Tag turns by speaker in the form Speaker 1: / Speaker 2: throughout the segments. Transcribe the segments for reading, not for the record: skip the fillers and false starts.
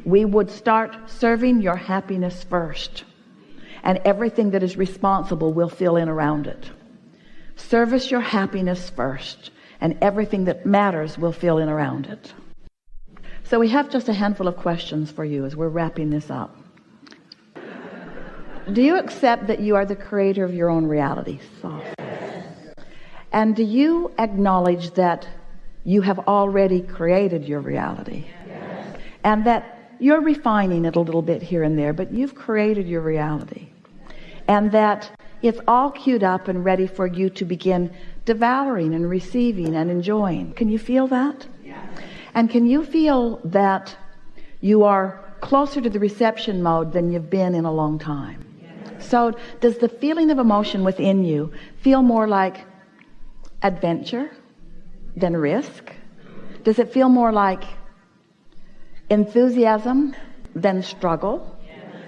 Speaker 1: we would start serving your happiness first, and everything that is responsible will fill in around it. Service your happiness first, and everything that matters will fill in around it. So we have just a handful of questions for you as we're wrapping this up. Do you accept that you are the creator of your own reality? And do you acknowledge that you have already created your reality? Yes. And that you're refining it a little bit here and there, but you've created your reality. And that it's all queued up and ready for you to begin devouring and receiving and enjoying. Can you feel that? Yes. And can you feel that you are closer to the reception mode than you've been in a long time? Yes. So does the feeling of emotion within you feel more like adventure than risk? Does it feel more like enthusiasm than struggle?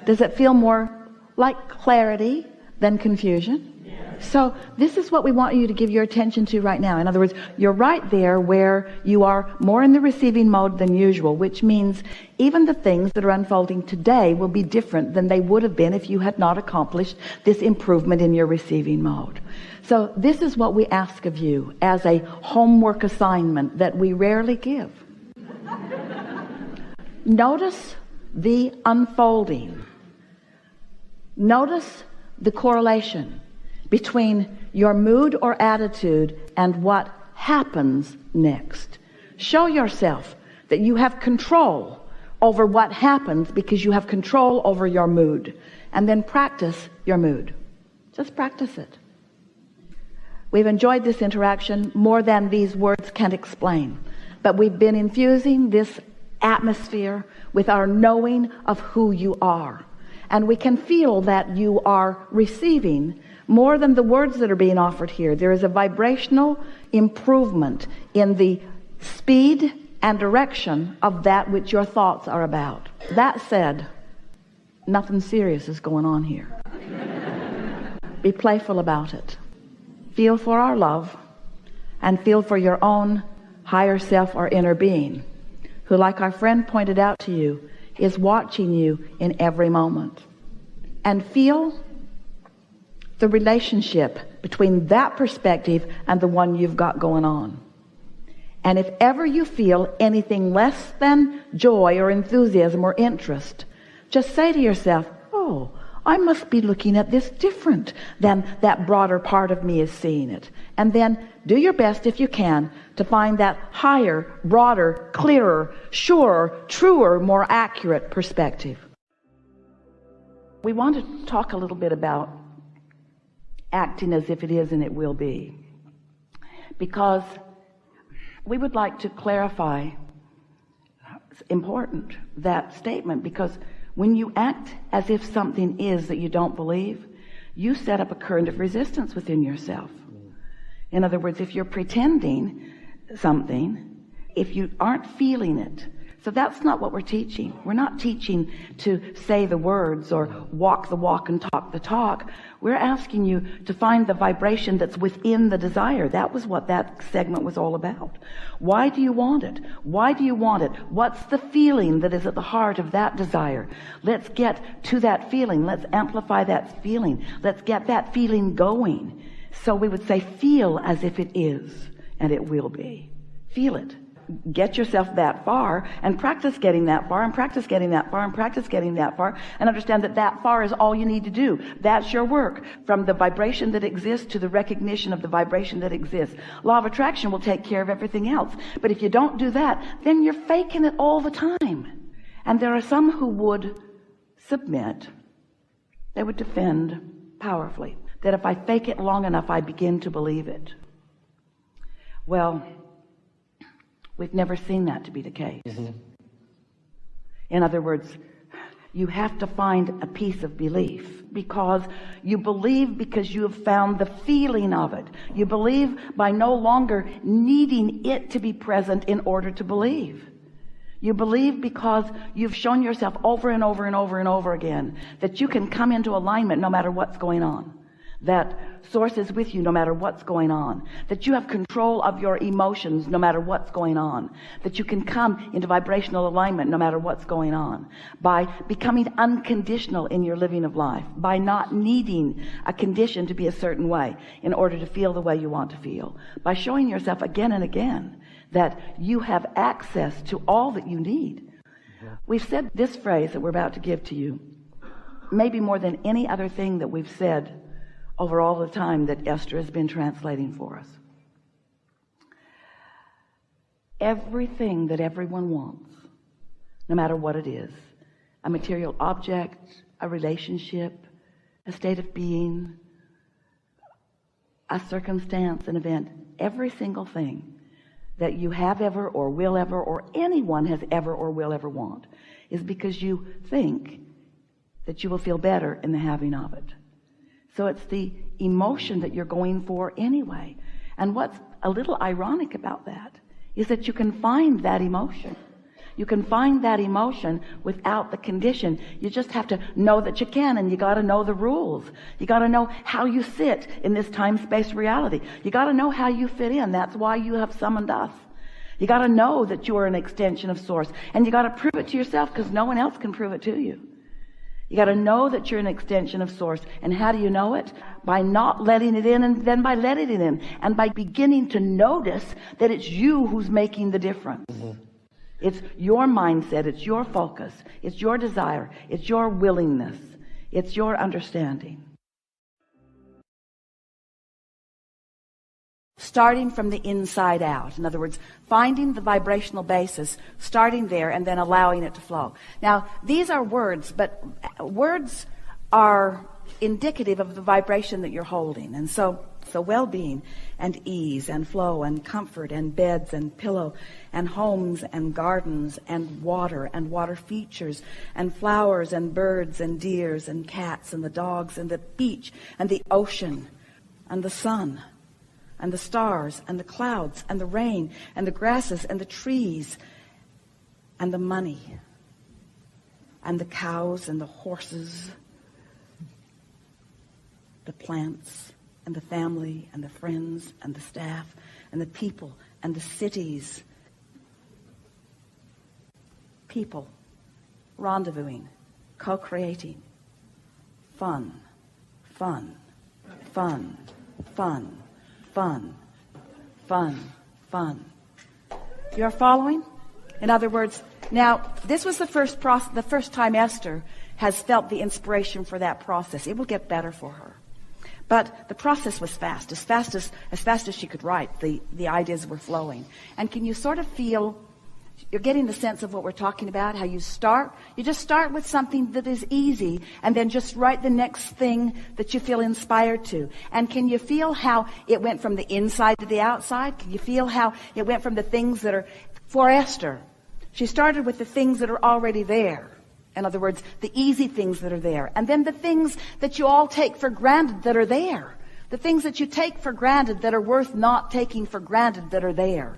Speaker 1: Does it feel more like clarity than confusion? So this is what we want you to give your attention to right now. In other words, you're right there where you are more in the receiving mode than usual, which means even the things that are unfolding today will be different than they would have been if you had not accomplished this improvement in your receiving mode. So this is what we ask of you as a homework assignment that we rarely give. Notice the unfolding. Notice the correlation between your mood or attitude and what happens next. Show yourself that you have control over what happens because you have control over your mood. And then practice your mood. Just practice it. We've enjoyed this interaction more than these words can explain. But we've been infusing this atmosphere with our knowing of who you are. And we can feel that you are receiving more than the words that are being offered here. There is a vibrational improvement in the speed and direction of that which your thoughts are about. That said, nothing serious is going on here. Be playful about it. Feel for our love and feel for your own higher self or inner being, who, like our friend pointed out to you, is watching you in every moment. And feel the relationship between that perspective and the one you've got going on. And if ever you feel anything less than joy or enthusiasm or interest, just say to yourself, oh, I must be looking at this different than that broader part of me is seeing it. And then do your best, if you can, to find that higher, broader, clearer, surer, truer, more accurate perspective. We want to talk a little bit about acting as if it is and it will be, because we would like to clarify, it's important, that statement, because when you act as if something is that you don't believe, you set up a current of resistance within yourself. In other words, if you're pretending something, if you aren't feeling it, so that's not what we're teaching. We're not teaching to say the words or walk the walk and talk the talk. We're asking you to find the vibration that's within the desire. That was what that segment was all about. Why do you want it? Why do you want it? What's the feeling that is at the heart of that desire? Let's get to that feeling. Let's amplify that feeling. Let's get that feeling going. So we would say, feel as if it is and it will be. Feel it. Get yourself that far and practice getting that far and practice getting that far and practice getting that far, and understand that that far is all you need to do. That's your work, from the vibration that exists to the recognition of the vibration that exists. Law of attraction will take care of everything else. But if you don't do that, then you're faking it all the time. And there are some who would submit. They would defend powerfully that if I fake it long enough, I begin to believe it. Well, we've never seen that to be the case. In other words, you have to find a piece of belief, because you believe because you have found the feeling of it. You believe by no longer needing it to be present in order to believe. You believe because you've shown yourself over and over and over and over again that you can come into alignment no matter what's going on. that Source is with you no matter what's going on, that you have control of your emotions no matter what's going on, that you can come into vibrational alignment no matter what's going on, by becoming unconditional in your living of life, by not needing a condition to be a certain way in order to feel the way you want to feel, by showing yourself again and again that you have access to all that you need. We've said this phrase that we're about to give to you maybe more than any other thing that we've said over all the time that Esther has been translating for us. Everything that everyone wants, no matter what it is, a material object, a relationship, a state of being, a circumstance, an event, every single thing that you have ever or will ever or anyone has ever or will ever want is because you think that you will feel better in the having of it. So it's the emotion that you're going for anyway. And what's a little ironic about that is that you can find that emotion. You can find that emotion without the condition. You just have to know that you can, and you got to know the rules. You got to know how you sit in this time-space reality. You got to know how you fit in. That's why you have summoned us. You got to know that you are an extension of Source, and you got to prove it to yourself because no one else can prove it to you. You got to know that you're an extension of Source. And how do you know it? By not letting it in, and then by letting it in, and by beginning to notice that it's you who's making the difference. It's your mindset, it's your focus, it's your desire, it's your willingness, it's your understanding. Starting from the inside out. In other words, finding the vibrational basis, starting there, and then allowing it to flow. Now, these are words, but words are indicative of the vibration that you're holding. And so well-being and ease and flow and comfort and beds and pillow and homes and gardens and water features and flowers and birds and deers and cats and the dogs and the beach and the ocean and the sun and the stars and the clouds and the rain and the grasses and the trees and the money and the cows and the horses, the plants and the family and the friends and the staff and the people and the cities. People rendezvousing, co-creating, fun, fun, fun, fun, fun, fun, fun. You're following? In other words, now this was the first time Esther has felt the inspiration for that process. It will get better for her. But the process was fast as she could write. The ideas were flowing. And can you sort of feel, you're getting the sense of what we're talking about, how you just start with something that is easy and then just write the next thing that you feel inspired to. And can you feel how it went from the inside to the outside? Can you feel how it went from the things that are, for Esther, she started with the things that are already there. In other words, the easy things that are there. And then the things that you all take for granted that are there. The things that you take for granted that are worth not taking for granted that are there.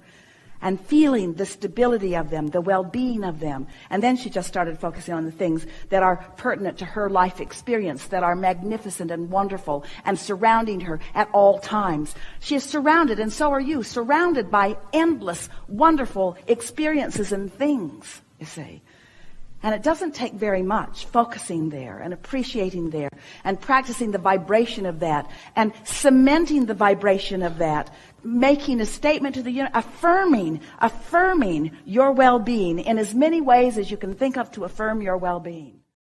Speaker 1: And feeling the stability of them, the well-being of them. And then she just started focusing on the things that are pertinent to her life experience, that are magnificent and wonderful and surrounding her at all times. She is surrounded, and so are you, surrounded by endless, wonderful experiences and things, you see. And it doesn't take very much focusing there and appreciating there and practicing the vibration of that and cementing the vibration of that, making a statement to the universe, affirming your well-being in as many ways as you can think of to affirm your well-being.